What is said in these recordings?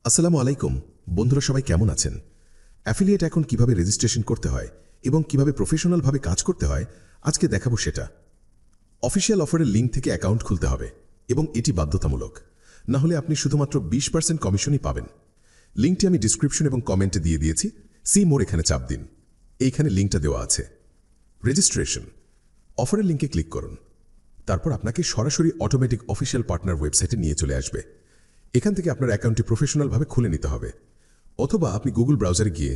আসসালামু আলাইকুম বন্ধুরা, সবাই কেমন আছেন? অ্যাফিলিয়েট এখন কিভাবে রেজিস্ট্রেশন করতে হয় এবং কিভাবে প্রফেশনালভাবে কাজ করতে হয় আজকে দেখাবো সেটা। অফিসিয়াল অফারের লিঙ্ক থেকে অ্যাকাউন্ট খুলতে হবে এবং এটি বাধ্যতামূলক, না হলে আপনি শুধুমাত্র 20% কমিশনই পাবেন। লিঙ্কটি আমি ডিসক্রিপশন এবং কমেন্টে দিয়ে দিয়েছি, সি মোর এখানে চাপ দিন। এইখানে লিঙ্কটা দেওয়া আছে। রেজিস্ট্রেশন অফারের লিঙ্কে ক্লিক করুন, তারপর আপনাকে সরাসরি অটোমেটিক অফিসিয়াল পার্টনার ওয়েবসাইটে নিয়ে চলে আসবে। এখান থেকে আপনার অ্যাকাউন্টটি প্রফেশনালভাবে খুলে নিতে হবে, অথবা আপনি গুগল ব্রাউজারে গিয়ে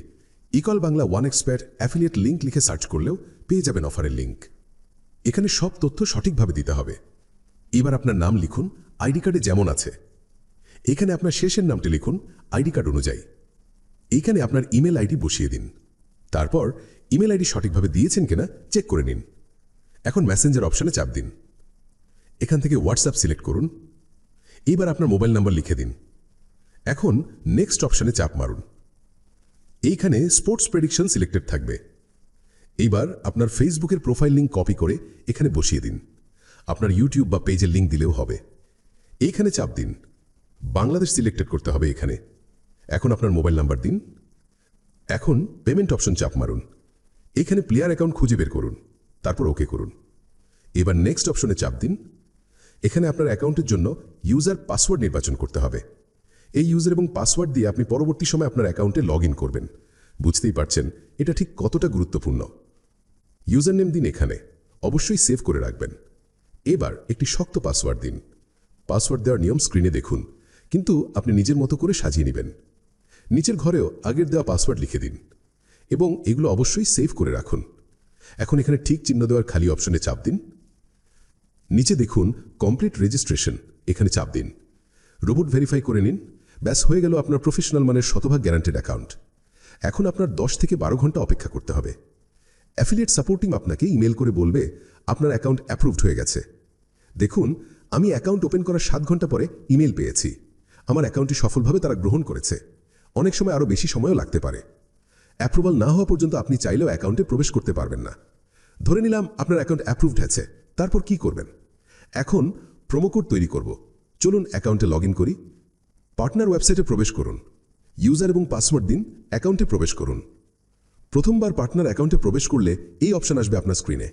equal Bangla one expert affiliate link লিখে সার্চ করলেও পেয়ে যাবেন অফারের লিঙ্ক। এখানে সব তথ্য সঠিকভাবে দিতে হবে। এবার আপনার নাম লিখুন আইডি কার্ডে যেমন আছে। এখানে আপনার শেষের নামটি লিখুন আইডি কার্ড অনুযায়ী। এইখানে আপনার ইমেল আইডি বসিয়ে দিন। তারপর ইমেল আইডি সঠিকভাবে দিয়েছেন কিনা চেক করে নিন। এখন মেসেঞ্জার অপশনে চাপ দিন। এখান থেকে হোয়াটসঅ্যাপ সিলেক্ট করুন। এবার আপনার মোবাইল নাম্বার লিখে দিন। এখন নেক্সট অপশনে চাপ মারুন। এইখানে স্পোর্টস প্রেডিকশন সিলেক্টেড থাকবে। এইবার আপনার ফেসবুকের প্রোফাইল লিঙ্ক কপি করে এখানে বসিয়ে দিন। আপনার ইউটিউব বা পেজের লিঙ্ক দিলেও হবে। এইখানে চাপ দিন। বাংলাদেশ সিলেক্টেড করতে হবে এখানে। এখন আপনার মোবাইল নাম্বার দিন। এখন পেমেন্ট অপশন চাপ মারুন। এখানে প্লেয়ার অ্যাকাউন্ট খুঁজে বের করুন, তারপর ওকে করুন। এবার নেক্সট অপশনে চাপ দিন। এখানে আপনার অ্যাকাউন্টের জন্য ইউজার পাসওয়ার্ড নির্বাচন করতে হবে। এই ইউজার এবং পাসওয়ার্ড দিয়ে আপনি পরবর্তী সময় আপনার অ্যাকাউন্টে লগ ইন করবেন। বুঝতেই পারছেন এটা ঠিক কতটা গুরুত্বপূর্ণ। ইউজার নেম দিন এখানে, অবশ্যই সেভ করে রাখবেন। এবার একটি শক্ত পাসওয়ার্ড দিন। পাসওয়ার্ড দেওয়ার নিয়ম স্ক্রিনে দেখুন, কিন্তু আপনি নিজের মতো করে সাজিয়ে নেবেন। নিচের ঘরেও আগের দেওয়া পাসওয়ার্ড লিখে দিন এবং এগুলো অবশ্যই সেভ করে রাখুন। এখন এখানে ঠিক চিহ্ন দেওয়ার খালি অপশনে চাপ দিন। নিচে দেখুন কমপ্লিট রেজিস্ট্রেশন, এখানে চাপ দিন। রোবট ভেরিফাই করে নিন। ব্যাস হয়ে গেল আপনার প্রফেশনাল মানের শতভাগ গ্যারান্টেড অ্যাকাউন্ট। এখন আপনার 10 থেকে 12 ঘন্টা অপেক্ষা করতে হবে। অ্যাফিলিয়েট সাপোর্টিং আপনাকে ইমেল করে বলবে আপনার অ্যাকাউন্ট অ্যাপ্রুভড হয়ে গেছে। দেখুন, আমি অ্যাকাউন্ট ওপেন করার 7 ঘন্টা পরে ইমেল পেয়েছি। আমার অ্যাকাউন্টটি সফলভাবে তারা গ্রহণ করেছে। অনেক সময় আরও বেশি সময়ও লাগতে পারে। অ্যাপ্রুভাল না হওয়া পর্যন্ত আপনি চাইলেও অ্যাকাউন্টে প্রবেশ করতে পারবেন না। ধরে নিলাম আপনার অ্যাকাউন্ট অ্যাপ্রুভড হয়েছে, তারপর কি করবেন? এখন প্রোমোকোড তৈরি করব। চলুন অ্যাকাউন্টে লগ ইন করি। পার্টনার ওয়েবসাইটে প্রবেশ করুন। ইউজার এবং পাসওয়ার্ড দিন, অ্যাকাউন্টে প্রবেশ করুন। প্রথমবার পার্টনার অ্যাকাউন্টে প্রবেশ করলে এই অপশন আসবে আপনার স্ক্রিনে।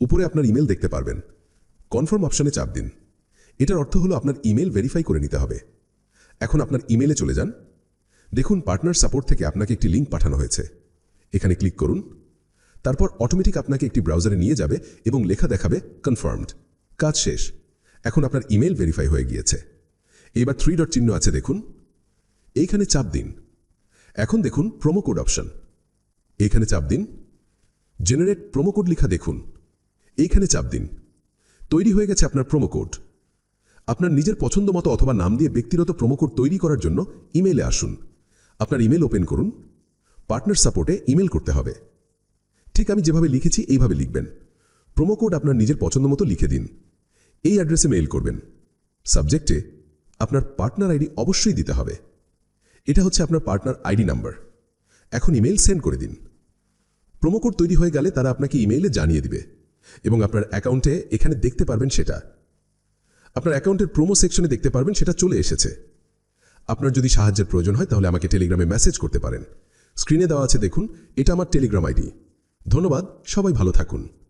উপরে আপনার ইমেল দেখতে পারবেন। কনফার্ম অপশনে চাপ দিন। এটার অর্থ হলো আপনার ইমেল ভেরিফাই করে নিতে হবে। এখন আপনার ইমেলে চলে যান। দেখুন পার্টনার সাপোর্ট থেকে আপনাকে একটি লিঙ্ক পাঠানো হয়েছে। এখানে ক্লিক করুন। তারপর অটোমেটিক আপনাকে একটি ব্রাউজারে নিয়ে যাবে এবং লেখা দেখাবে কনফার্মড। কাজ শেষ। এখন আপনার ইমেল ভেরিফাই হয়ে গিয়েছে। এবার 3 ডট চিহ্ন আছে দেখুন, এইখানে চাপ দিন। এখন দেখুন প্রোমো কোড অপশন, এইখানে চাপ দিন। জেনারেট প্রোমো কোড লেখা দেখুন, এইখানে চাপ দিন। তৈরি হয়ে গেছে আপনার প্রোমো কোড। আপনার নিজের পছন্দ মতো অথবা নাম দিয়ে ব্যক্তিগত প্রোমো কোড তৈরি করার জন্য ইমেলে আসুন। আপনার ইমেল ওপেন করুন। পার্টনার সাপোর্টে ইমেল করতে হবে। ঠিক আমি যেভাবে লিখেছি এইভাবে লিখবেন। প্রোমো কোড আপনার নিজের পছন্দ মতো লিখে দিন। এই অ্যাড্রেসে মেইল করবেন। সাবজেক্টে আপনার পার্টনার আইডি অবশ্যই দিতে হবে। এটা হচ্ছে আপনার পার্টনার আইডি নাম্বার। এখন ইমেল সেন্ড করে দিন। প্রোমো কোড তৈরি হয়ে গেলে তারা আপনাকে ইমেইলে জানিয়ে দিবে এবং আপনার অ্যাকাউন্টে এখানে দেখতে পারবেন সেটা। আপনার অ্যাকাউন্টের প্রোমো সেকশনে দেখতে পারবেন সেটা চলে এসেছে। আপনার যদি সাহায্যের প্রয়োজন হয় তাহলে আমাকে টেলিগ্রামে মেসেজ করতে পারেন। স্ক্রিনে দেওয়া আছে দেখুন, এটা আমার টেলিগ্রাম আইডি। ধন্যবাদ, সবাই ভালো থাকুন।